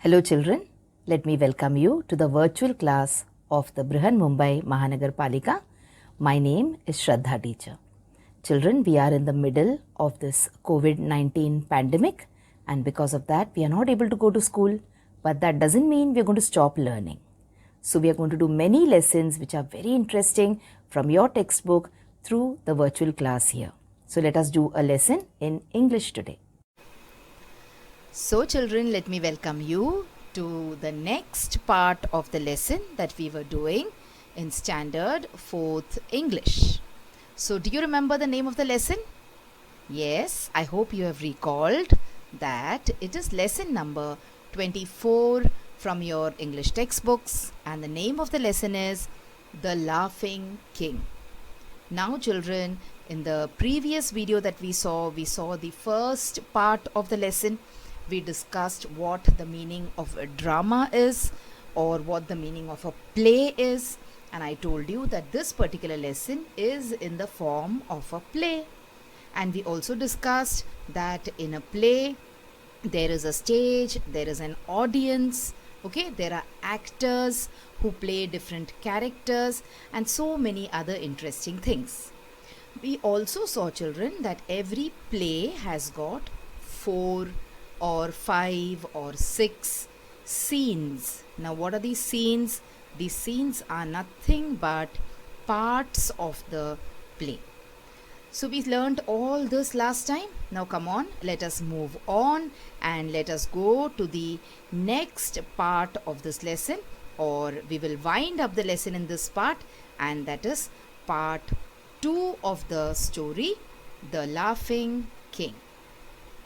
Hello children, let me welcome you to the virtual class of the Brihan Mumbai Mahanagar Palika. My name is Shraddha teacher. Children, we are in the middle of this COVID-19 pandemic and because of that we are not able to go to school, but that doesn't mean we are going to stop learning. So we are going to do many lessons which are very interesting from your textbook through the virtual class here. So let us do a lesson in English today. So children, let me welcome you to the next part of the lesson that we were doing in Standard 4th English. So do you remember the name of the lesson? Yes, I hope you have recalled that it is lesson number 24 from your English textbooks, and the name of the lesson is The Laughing King. Now children, in the previous video that we saw the first part of the lesson. We discussed what the meaning of a drama is or what the meaning of a play is, and I told you that this particular lesson is in the form of a play. And we also discussed that in a play there is a stage, there is an audience, okay, there are actors who play different characters and so many other interesting things. We also saw children that every play has got 4 or 5 or 6 scenes. Now what are these scenes? These scenes are nothing but parts of the play. So we learned all this last time. Now come on, let us move on and let us go to the next part of this lesson, or we will wind up the lesson in this part, and that is part 2 of the story, The Laughing King.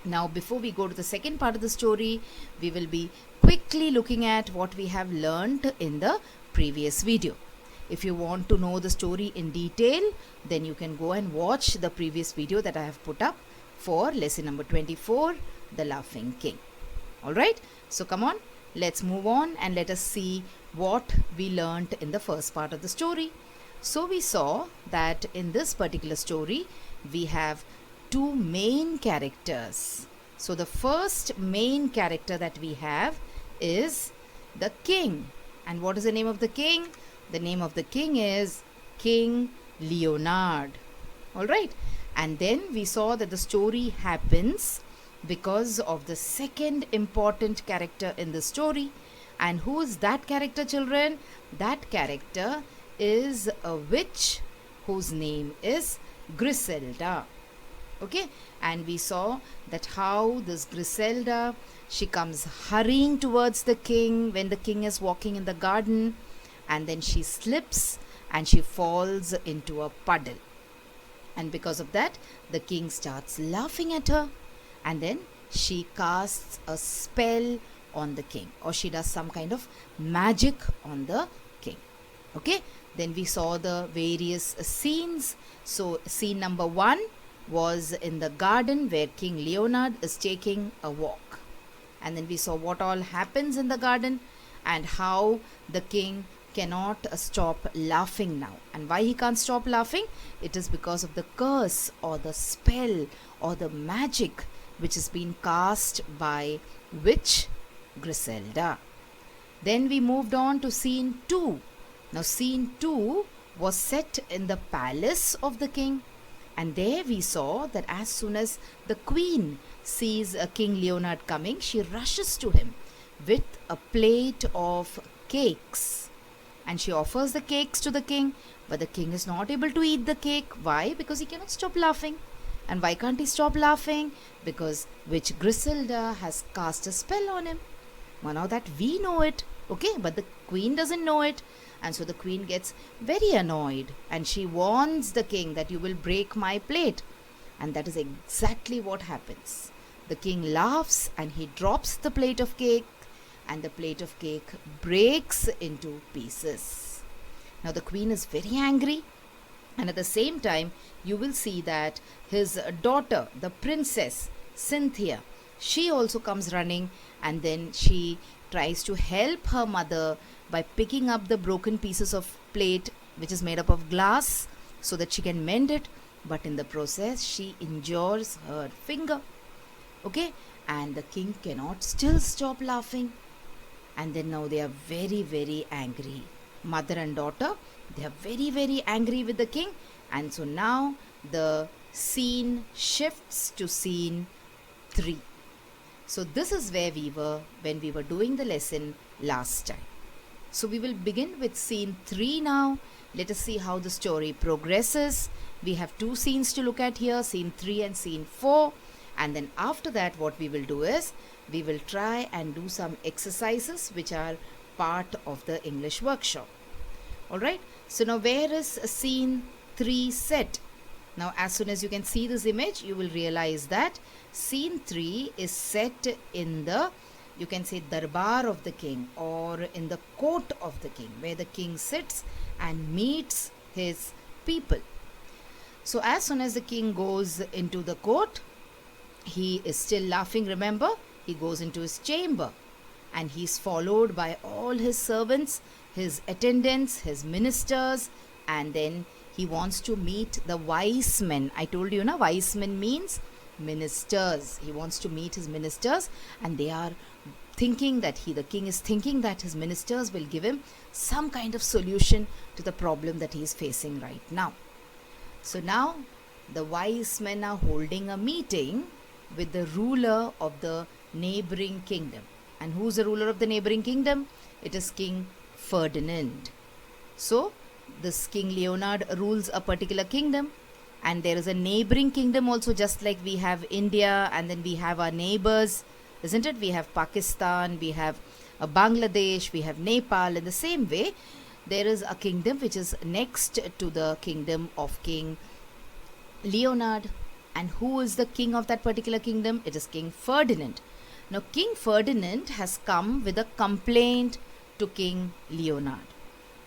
Now before we go to the second part of the story, we will be quickly looking at what we have learned in the previous video. If you want to know the story in detail, then you can go and watch the previous video that I have put up for lesson number 24, The Laughing King. Alright, so come on, let's move on and let us see what we learned in the first part of the story. So we saw that in this particular story, we have 2 main characters. So the first main character that we have is the king. And what is the name of the king? The name of the king is King Leonard. Alright. And then we saw that the story happens because of the second important character in the story. And who is that character, children? That character is a witch whose name is Griselda. Okay, and we saw that how this Griselda, she comes hurrying towards the king when the king is walking in the garden, and then she slips and she falls into a puddle. And because of that, the king starts laughing at her, and then she casts a spell on the king, or she does some kind of magic on the king. Okay, then we saw the various scenes. So scene number 1 was in the garden where King Leonard is taking a walk. And then we saw what all happens in the garden and how the king cannot stop laughing now. And why he can't stop laughing? It is because of the curse or the spell or the magic which has been cast by witch Griselda. Then we moved on to scene 2. Now scene 2 was set in the palace of the king. And there we saw that as soon as the queen sees King Leonard coming, she rushes to him with a plate of cakes. And she offers the cakes to the king, but the king is not able to eat the cake. Why? Because he cannot stop laughing. And why can't he stop laughing? Because witch Griselda has cast a spell on him. Well, now that we know it, okay, but the queen doesn't know it. And so the queen gets very annoyed and she warns the king that you will break my plate. And that is exactly what happens. The king laughs and he drops the plate of cake, and the plate of cake breaks into pieces. Now the queen is very angry, and at the same time you will see that his daughter, the princess Cynthia, she also comes running, and then she tries to help her mother by picking up the broken pieces of plate which is made up of glass so that she can mend it, but in the process she injures her finger. Okay, and the king cannot still stop laughing. and then now they are very, very angry. Mother and daughter, they are very, very angry with the king, and so now the scene shifts to scene 3. So this is where we were when we were doing the lesson last time. So we will begin with scene 3 now. Let us see how the story progresses. We have 2 scenes to look at here, scene 3 and scene 4. And then after that, what we will do is, we will try and do some exercises which are part of the English workshop. Alright, so now where is scene 3 set? Now as soon as you can see this image, you will realize that scene 3 is set in the, you can say, darbar of the king, or in the court of the king, where the king sits and meets his people. So as soon as the king goes into the court, he is still laughing, remember? He goes into his chamber and he's followed by all his servants, his attendants, his ministers, and then he wants to meet the wise men. I told you, na, wise men means ministers. He wants to meet his ministers, and they are thinking that the king is thinking that his ministers will give him some kind of solution to the problem that he is facing right now. So now the wise men are holding a meeting with the ruler of the neighboring kingdom. And who's the ruler of the neighboring kingdom? It is King Ferdinand. So this King Leonard rules a particular kingdom, and there is a neighboring kingdom also, just like we have India, and then we have our neighbors, isn't it? We have Pakistan, we have Bangladesh, we have Nepal. In the same way, there is a kingdom which is next to the kingdom of King Leonard. And who is the king of that particular kingdom? It is King Ferdinand. Now King Ferdinand has come with a complaint to King Leonard.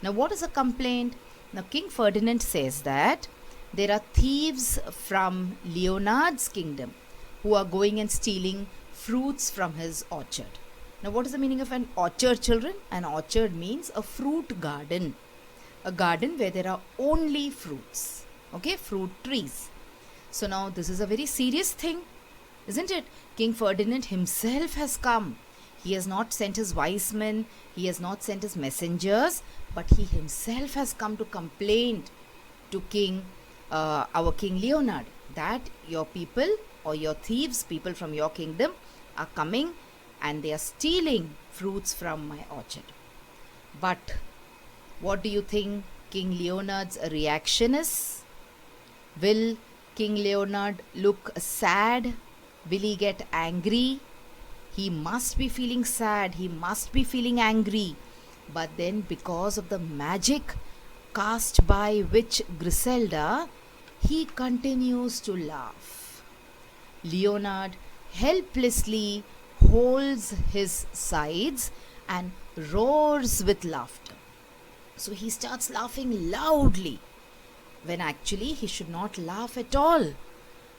Now what is a complaint? Now King Ferdinand says that there are thieves from Leonard's kingdom who are going and stealing fruits from his orchard. Now what is the meaning of an orchard, children? An orchard means a fruit garden. A garden where there are only fruits. Okay, fruit trees. So now this is a very serious thing, isn't it? King Ferdinand himself has come. He has not sent his wise men, he has not sent his messengers, but he himself has come to complain to our King Leonard, that your people or your thieves, people from your kingdom, are coming and they are stealing fruits from my orchard. But what do you think King Leonard's reaction is? Will King Leonard look sad? Will he get angry? He must be feeling sad, he must be feeling angry. But then, because of the magic cast by witch Griselda, he continues to laugh. Leonard helplessly holds his sides and roars with laughter. So he starts laughing loudly, when actually he should not laugh at all,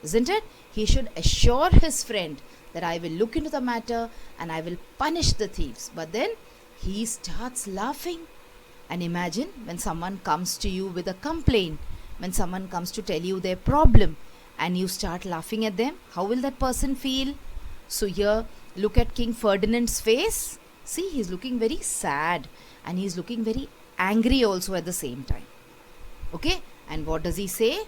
isn't it? He should assure his friend that I will look into the matter and I will punish the thieves. But then he starts laughing. And imagine when someone comes to you with a complaint, when someone comes to tell you their problem, and you start laughing at them, how will that person feel? So here, look at King Ferdinand's face. See, he's looking very sad and he's looking very angry also at the same time. Okay, and what does he say?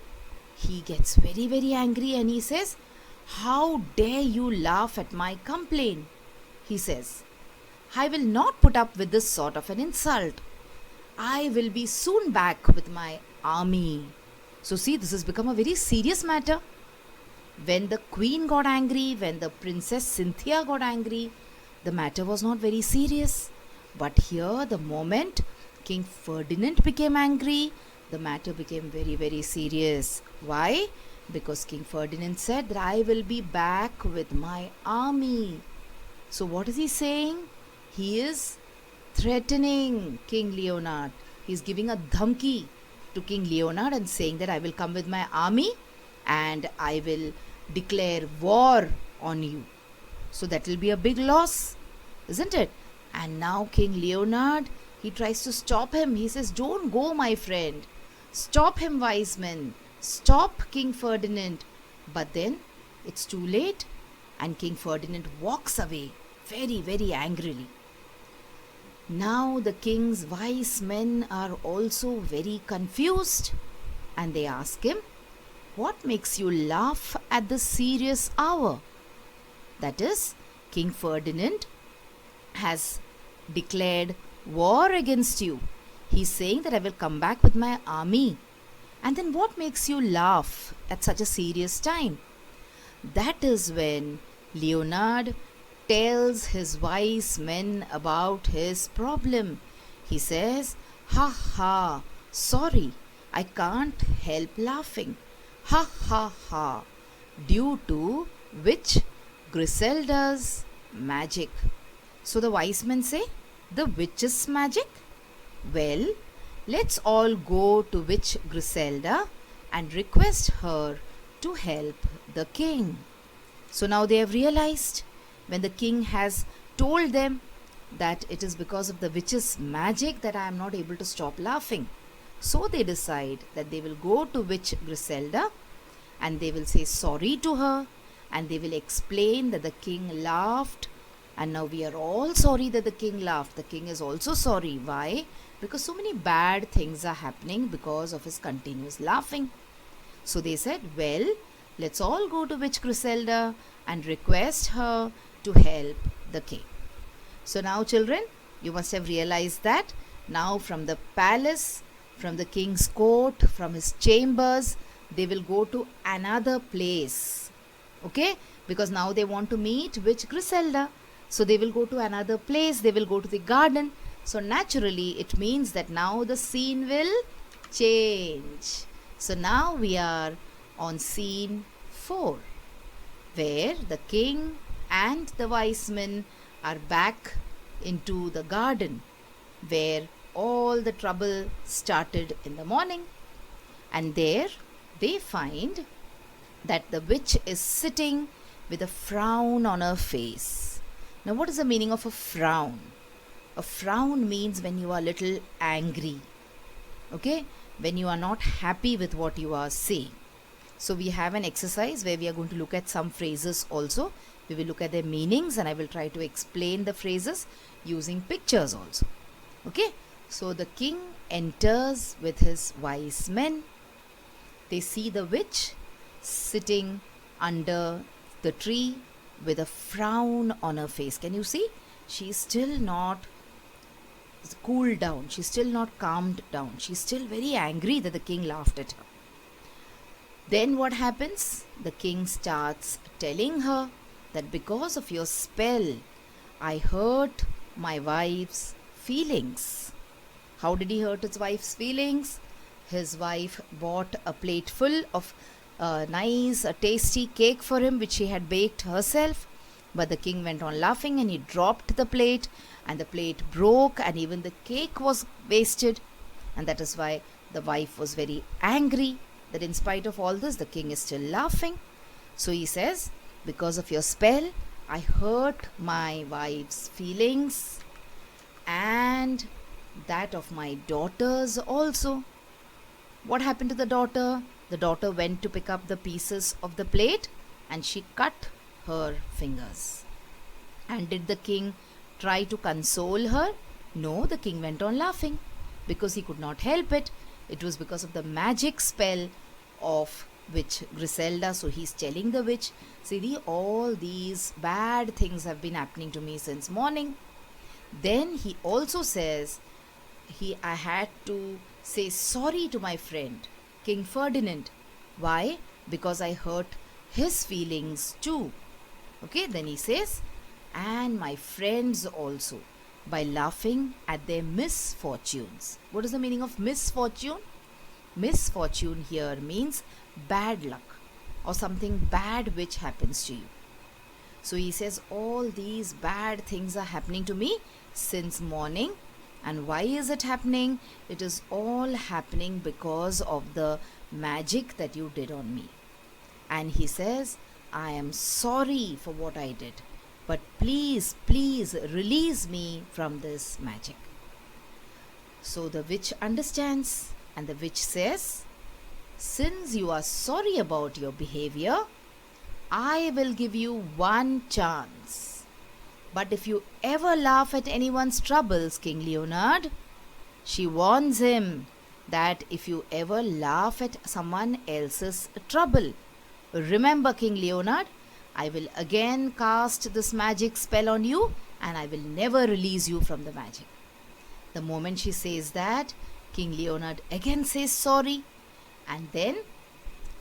He gets very, very angry and he says, how dare you laugh at my complaint? He says, I will not put up with this sort of an insult. I will be soon back with my army. So see, this has become a very serious matter. When the queen got angry, when the princess Cynthia got angry, the matter was not very serious. But here, the moment King Ferdinand became angry, the matter became very, very serious. Why? Because King Ferdinand said that I will be back with my army. So what is he saying? He is threatening King Leonard. He is giving a dhamki to King Leonard and saying that I will come with my army and I will declare war on you. So that will be a big loss, isn't it? And now King Leonard, he tries to stop him. He says, don't go, my friend. Stop him, wise men. Stop King Ferdinand. But then it's too late and King Ferdinand walks away very, very angrily. Now the king's wise men are also very confused, and they ask him, "What makes you laugh at this serious hour?" That is, King Ferdinand has declared war against you. He's saying that I will come back with my army. And then what makes you laugh at such a serious time? That is when Leonard tells his wise men about his problem. He says, "Ha ha, sorry, I can't help laughing. Ha ha ha, due to witch Griselda's magic." So the wise men say, "The witch's magic? Well, let's all go to witch Griselda and request her to help the king." So now they have realized, when the king has told them that it is because of the witch's magic that I am not able to stop laughing. So they decide that they will go to witch Griselda and they will say sorry to her, and they will explain that the king laughed, and now we are all sorry that the king laughed. The king is also sorry. Why? Because so many bad things are happening because of his continuous laughing. So they said, well, let's all go to witch Griselda and request her to help the king. So now, children, you must have realized that now from the palace, from the king's court, from his chambers, they will go to another place. Okay? Because now they want to meet witch Griselda. So they will go to another place, they will go to the garden. So naturally, it means that now the scene will change. So now we are on scene 4, where the king and the wise men are back into the garden, where all the trouble started in the morning. And there they find that the witch is sitting with a frown on her face. Now, what is the meaning of a frown? A frown means when you are a little angry, okay? When you are not happy with what you are saying. So we have an exercise where we are going to look at some phrases also. We will look at their meanings, and I will try to explain the phrases using pictures also. Okay? So the king enters with his wise men. They see the witch sitting under the tree with a frown on her face. Can you see? She is still not cooled down. She's still not calmed down. She's still very angry that the king laughed at her. Then what happens? The king starts telling her that because of your spell, I hurt my wife's feelings. How did he hurt his wife's feelings? His wife bought a plate full of nice, tasty cake for him, which she had baked herself. But the king went on laughing, and he dropped the plate, and the plate broke, and even the cake was wasted. And that is why the wife was very angry that in spite of all this, the king is still laughing. So he says, because of your spell, I hurt my wife's feelings and that of my daughters also. What happened to the daughter? The daughter went to pick up the pieces of the plate and she cut her fingers. And did the king try to console her? No, the king went on laughing because he could not help it. It was because of the magic spell of witch Griselda. So he's telling the witch, see, all these bad things have been happening to me since morning. Then he also says, I had to say sorry to my friend, King Ferdinand. Why? Because I hurt his feelings too. Okay, then he says, and my friends also, by laughing at their misfortunes. What is the meaning of misfortune? Misfortune here means bad luck or something bad which happens to you. So he says, all these bad things are happening to me since morning. And why is it happening? It is all happening because of the magic that you did on me. And he says, I am sorry for what I did, but please, please release me from this magic. So the witch understands, and the witch says, since you are sorry about your behavior, I will give you one chance. But if you ever laugh at anyone's troubles, King Leonard, she warns him that if you ever laugh at someone else's trouble, remember, King Leonard, I will again cast this magic spell on you and I will never release you from the magic. The moment she says that, King Leonard again says sorry, and then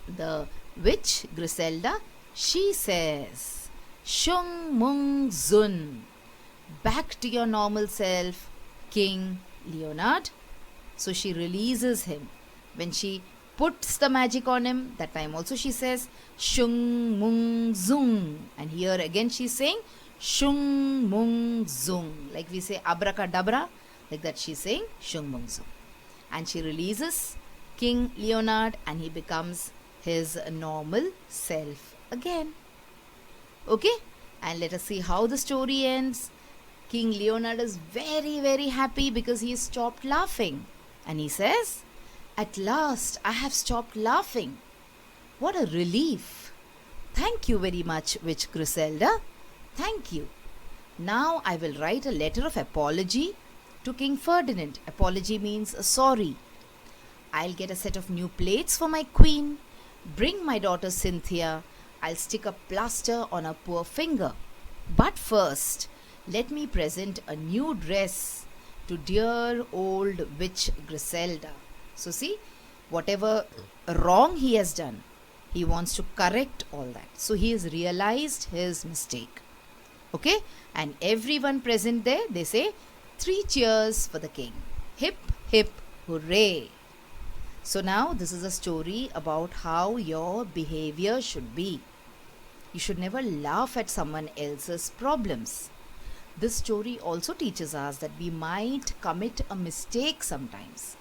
the witch Griselda, she says, Shung Mung Zun, back to your normal self, King Leonard. So she releases him. When she puts the magic on him, that time also she says, Shung Mung Zung. And here again she's saying, Shung Mung Zung. Like we say abracadabra, like that she's saying, Shung Mung Zung. And she releases King Leonard and he becomes his normal self again. Okay? And let us see how the story ends. King Leonard is very, very happy because he has stopped laughing. And he says, at last I have stopped laughing. What a relief. Thank you very much, Witch Griselda. Thank you. Now I will write a letter of apology to King Ferdinand. Apology means sorry. I'll get a set of new plates for my queen. Bring my daughter Cynthia. I'll stick a plaster on her poor finger. But first, let me present a new dress to dear old Witch Griselda. So see, whatever wrong he has done, he wants to correct all that. So he has realized his mistake. Okay? And everyone present there, they say, 3 cheers for the king. Hip, hip, hooray. So now this is a story about how your behavior should be. You should never laugh at someone else's problems. This story also teaches us that we might commit a mistake sometimes.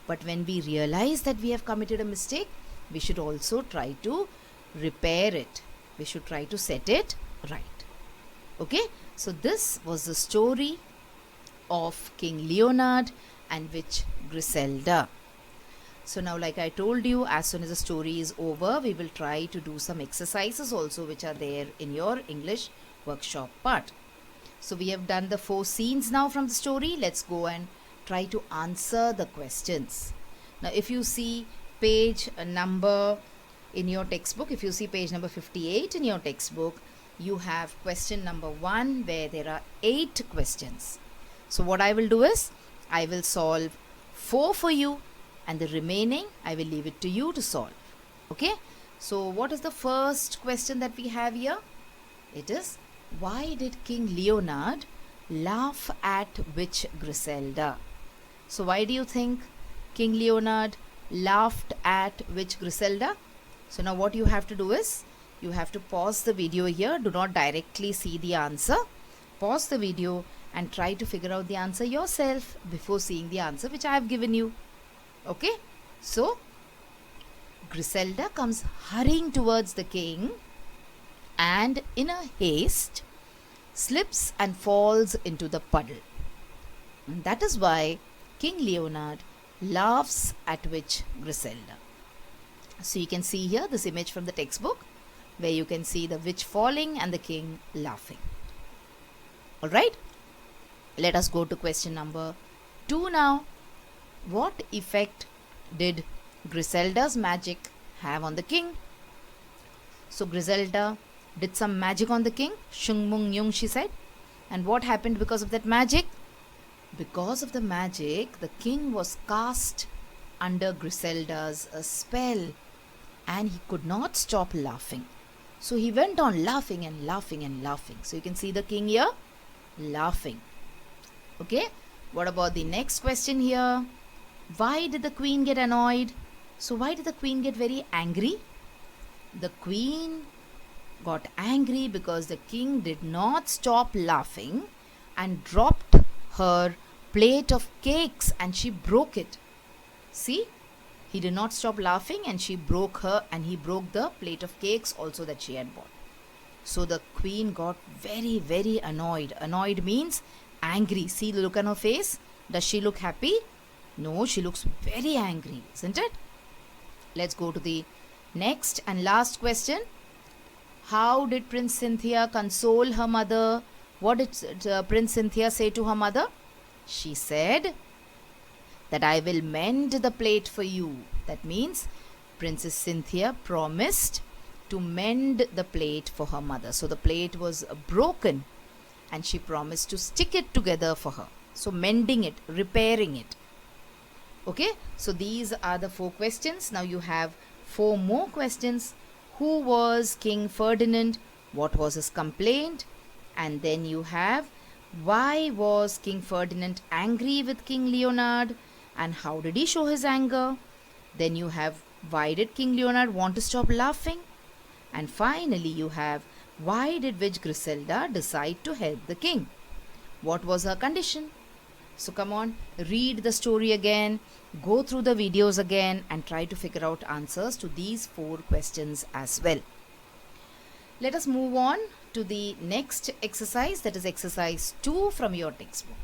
But when we realize that we have committed a mistake, we should also try to repair it. We should try to set it right. Okay? So this was the story of King Leonard and Witch Griselda. So now, like I told you, as soon as the story is over, we will try to do some exercises also which are there in your English workshop part. So we have done the 4 scenes now from the story. Let's go and try to answer the questions. Now if you see page number in your textbook, if you see page number 58 in your textbook, you have question number 1 where there are 8 questions. So what I will do is, I will solve 4 for you and the remaining I will leave it to you to solve. Okay? So what is the first question that we have here? It is, why did King Leonard laugh at Witch Griselda? So why do you think King Leonard laughed at Witch Griselda? So now what you have to do is, you have to pause the video here. Do not directly see the answer. Pause the video and try to figure out the answer yourself before seeing the answer which I have given you. Okay? So, Griselda comes hurrying towards the king and in a haste slips and falls into the puddle. And that is why King Leonard laughs at Witch Griselda. So you can see here this image from the textbook where you can see the witch falling and the king laughing. Alright? Let us go to question number 2 now. What effect did Griselda's magic have on the king? So Griselda did some magic on the king. Shung Mung Yung, she said. And what happened because of that magic? Because of the magic, the king was cast under Griselda's spell and he could not stop laughing. So he went on laughing and laughing and laughing. So you can see the king here laughing. Okay? What about the next question here? Why did the queen get annoyed? So why did the queen get very angry? The queen got angry because the king did not stop laughing and dropped her plate of cakes and she broke it. See? He did not stop laughing and she broke her and he broke the plate of cakes also that she had bought. So the queen got very, very annoyed. Annoyed means angry. See the look on her face? Does she look happy? No, she looks very angry, isn't it? Let's go to the next and last question. How did Prince Cynthia console her mother What did Prince Cynthia say to her mother? She said that I will mend the plate for you. That means Princess Cynthia promised to mend the plate for her mother. So the plate was broken and she promised to stick it together for her. So mending it, repairing it. Okay, so these are the 4 questions. Now you have 4 more questions. Who was King Ferdinand? What was his complaint? And then you have why was King Ferdinand angry with King Leonard and how did he show his anger? Then you have why did King Leonard want to stop laughing? And finally you have why did Witch Griselda decide to help the king? What was her condition? So come on, read the story again, go through the videos again and try to figure out answers to these 4 questions as well. Let us move on to the next exercise, that is exercise 2 from your textbook,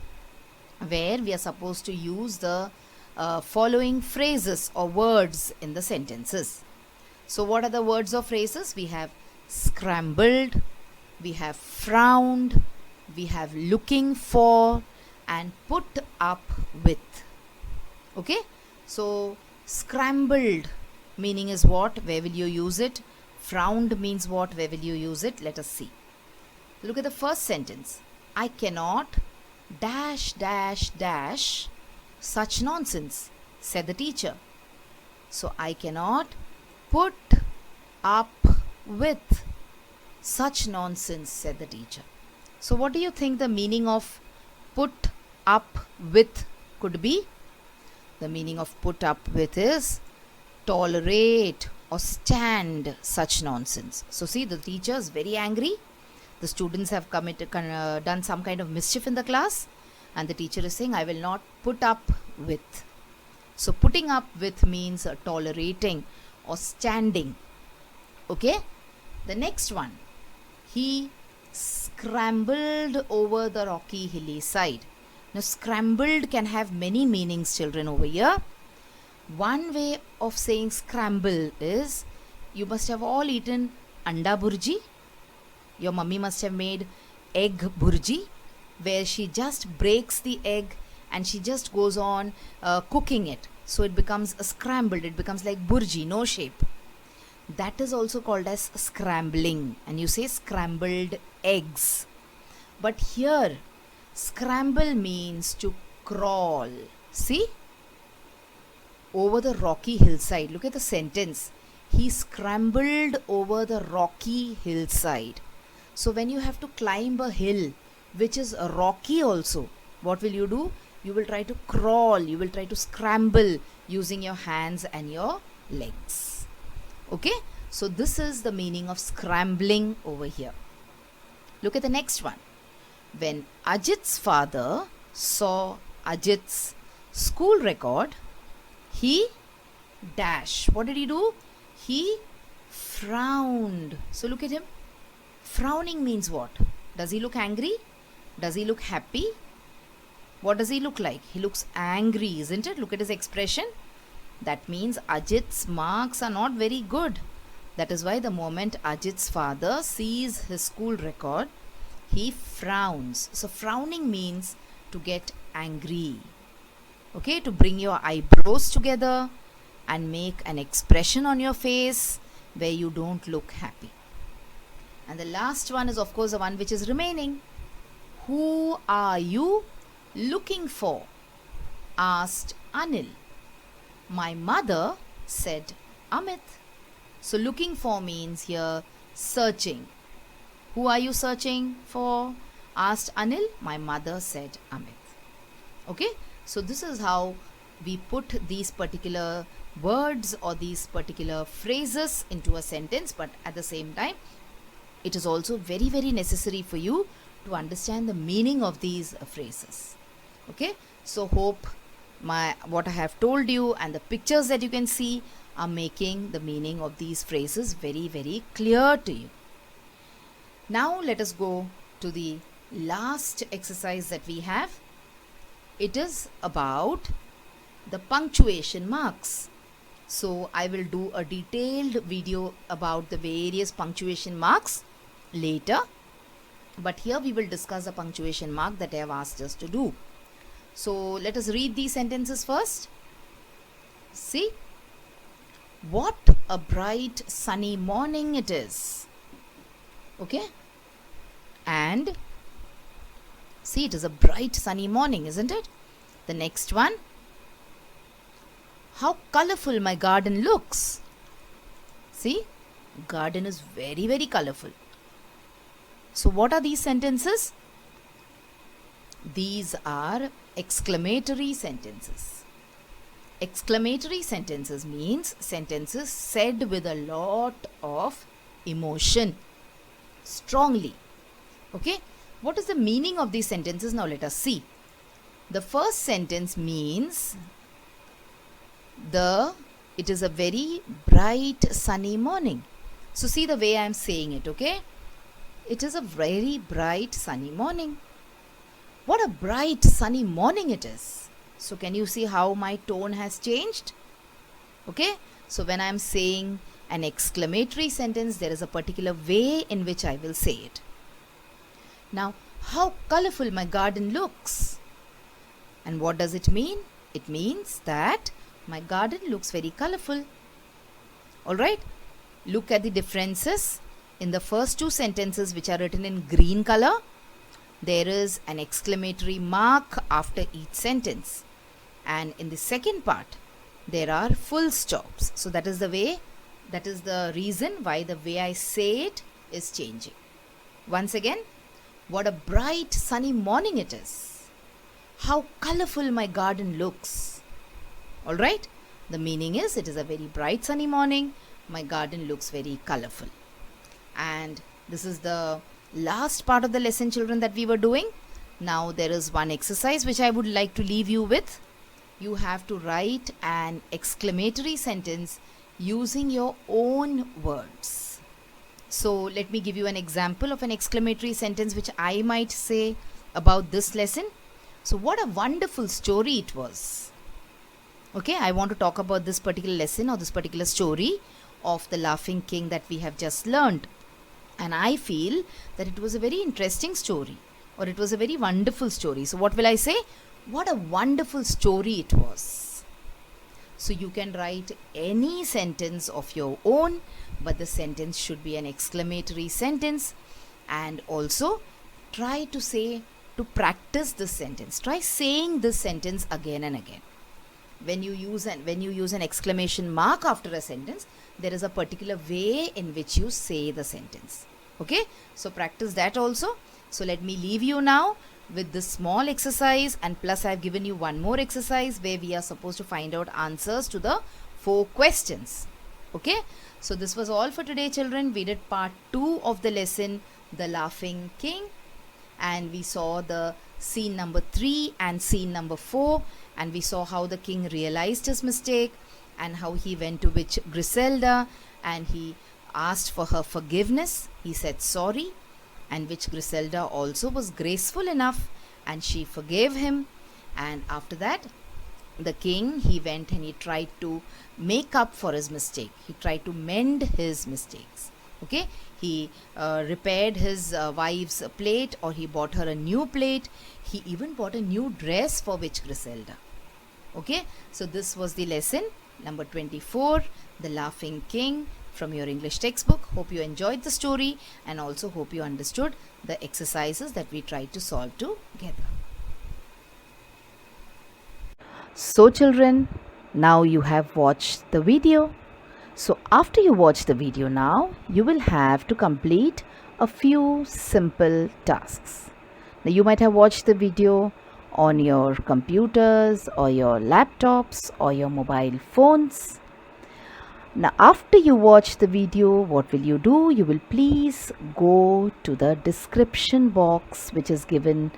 where we are supposed to use the following phrases or words in the sentences. So what are the words or phrases? We have scrambled, we have frowned, we have looking for, and put up with. Okay, so scrambled meaning is what? Where will you use it? Frowned means what? Where will you use it? Let us see. Look at the first sentence. I cannot dash dash dash such nonsense, said the teacher. So I cannot put up with such nonsense, said the teacher. So what do you think the meaning of put up with could be? The meaning of put up with is tolerate or stand such nonsense. So see, the teacher is very angry. The students have done some kind of mischief in the class and the teacher is saying, I will not put up with. So putting up with means tolerating or standing. Okay, the next one. He scrambled over the rocky hilly side. Now scrambled can have many meanings, children, over here. One way of saying scramble is, you must have all eaten anda burji. Your mummy must have made egg burji, where she just breaks the egg and she just goes on cooking it. So it becomes scrambled, it becomes like burji, no shape. That is also called as scrambling, and you say scrambled eggs. But here scramble means to crawl. See, over the rocky hillside. Look at the sentence. He scrambled over the rocky hillside. So when you have to climb a hill which is rocky also, what will you do? You will try to crawl, you will try to scramble using your hands and your legs. Okay, so this is the meaning of scrambling over here. Look at the next one. When Ajit's father saw Ajit's school record, he dash. What did he do? He frowned. So look at him. Frowning means what? Does he look angry? Does he look happy? What does he look like? He looks angry, isn't it? Look at his expression. That means Ajit's marks are not very good. That is why the moment Ajit's father sees his school record, he frowns. So frowning means to get angry. Okay, to bring your eyebrows together and make an expression on your face where you don't look happy. And the last one is, of course, the one which is remaining. Who are you looking for? Asked Anil. My mother, said Amit. So looking for means here searching. Who are you searching for? Asked Anil. My mother, said Amit. Okay, so this is how we put these particular words or these particular phrases into a sentence, but at the same time it is also very, very necessary for you to understand the meaning of these phrases. Okay, so hope what I have told you and the pictures that you can see are making the meaning of these phrases very, very clear to you. Now let us go to the last exercise that we have. It is about the punctuation marks. So I will do a detailed video about the various punctuation marks later. But here we will discuss the punctuation mark that I have asked us to do. So let us read these sentences first. See, what a bright sunny morning it is. Okay, and see, it is a bright sunny morning, isn't it? The next one, how colorful my garden looks. See, garden is very, very colorful. So what are these sentences? These are exclamatory sentences. Exclamatory sentences means sentences said with a lot of emotion, strongly. Okay, what is the meaning of these sentences? Now let us see. The first sentence means it is a very bright sunny morning. So see the way I am saying it, okay? It is a very bright sunny morning. What a bright sunny morning it is. So can you see how my tone has changed? Okay, so when I am saying an exclamatory sentence, there is a particular way in which I will say it. Now, how colorful my garden looks. And what does it mean? It means that my garden looks very colorful. Alright, look at the differences. In the first two sentences, which are written in green color, there is an exclamatory mark after each sentence. And in the second part, there are full stops. So that is the reason why the way I say it is changing. Once again, what a bright sunny morning it is. How colorful my garden looks. Alright, the meaning is it is a very bright sunny morning. My garden looks very colorful. And this is the last part of the lesson, children, that we were doing. Now there is one exercise which I would like to leave you with. You have to write an exclamatory sentence using your own words. So let me give you an example of an exclamatory sentence which I might say about this lesson. So what a wonderful story it was. Okay, I want to talk about this particular lesson or this particular story of the Laughing King that we have just learned. And I feel that it was a very interesting story, or it was a very wonderful story. So what will I say? What a wonderful story it was. So you can write any sentence of your own, but the sentence should be an exclamatory sentence. And also try to practice this sentence. Try saying this sentence again and again. When you use an exclamation mark after a sentence, there is a particular way in which you say the sentence. Okay, so practice that also. So let me leave you now with this small exercise, and plus I have given you one more exercise where we are supposed to find out answers to the 4 questions. Okay, so this was all for today, children. We did part 2 of the lesson, The Laughing King, and we saw the scene number 3 and scene number 4, and we saw how the king realized his mistake and how he went to witch Griselda and he asked for her forgiveness. He said sorry, and witch Griselda also was graceful enough and she forgave him. And after that, the king, he went and he tried to make up for his mistake. He tried to mend his mistakes. Okay, he repaired his wife's plate, or he bought her a new plate. He even bought a new dress for witch Griselda. Okay, so this was the lesson number 24, The Laughing King, from your English textbook. Hope you enjoyed the story, and also hope you understood the exercises that we tried to solve together. So children, now you have watched the video. So after you watch the video now, you will have to complete a few simple tasks. Now you might have watched the video on your computers or your laptops or your mobile phones. Now after you watch the video, what will you do? You will please go to the description box which is given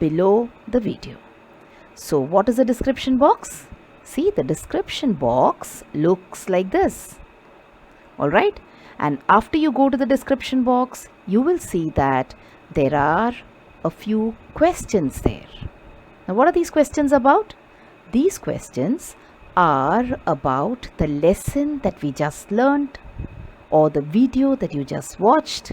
below the video. So what is the description box? See, the description box looks like this. Alright, and after you go to the description box, you will see that there are a few questions there. Now what are these questions about? These questions are about the lesson that we just learned or the video that you just watched.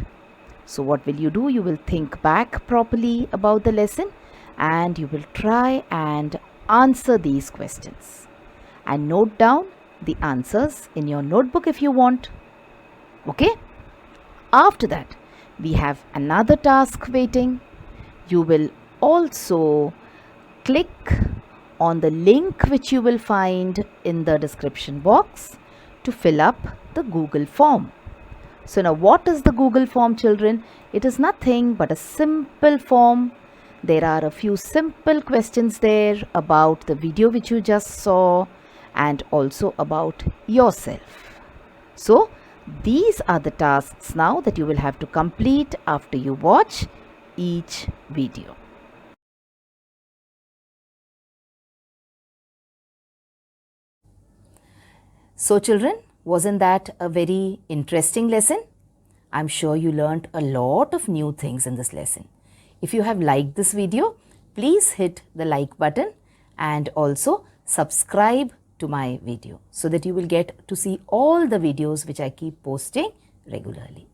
So what will you do? You will think back properly about the lesson and you will try and answer these questions. And note down the answers in your notebook if you want. Okay? After that, we have another task waiting. You will also click on the link which you will find in the description box to fill up the Google form. So now what is the Google form, children? It is nothing but a simple form. There are a few simple questions there about the video which you just saw and also about yourself. So these are the tasks now that you will have to complete after you watch each video. So children, wasn't that a very interesting lesson? I'm sure you learnt a lot of new things in this lesson. If you have liked this video, please hit the like button and also subscribe to my video so that you will get to see all the videos which I keep posting regularly.